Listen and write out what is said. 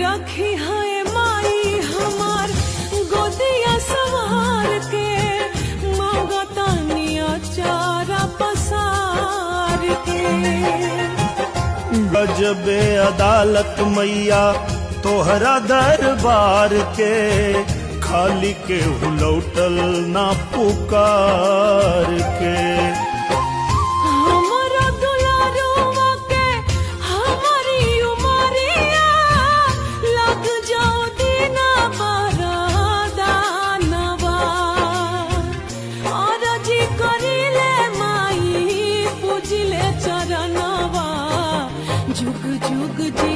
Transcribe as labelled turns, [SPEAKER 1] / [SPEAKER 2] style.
[SPEAKER 1] रखी है माई हमार गोदिया सवार के मांगतानिया चारा पसार के।
[SPEAKER 2] गजबे अदालत मैया तोहरा दरबार के, खाली के लौटल ना पुकार के।
[SPEAKER 1] हमारा दुलारुआ के हमारी उमरिया लग जाओ दीना बरदानवा। और जी करिले माई पूजिले चरणवा, जुग जुग जी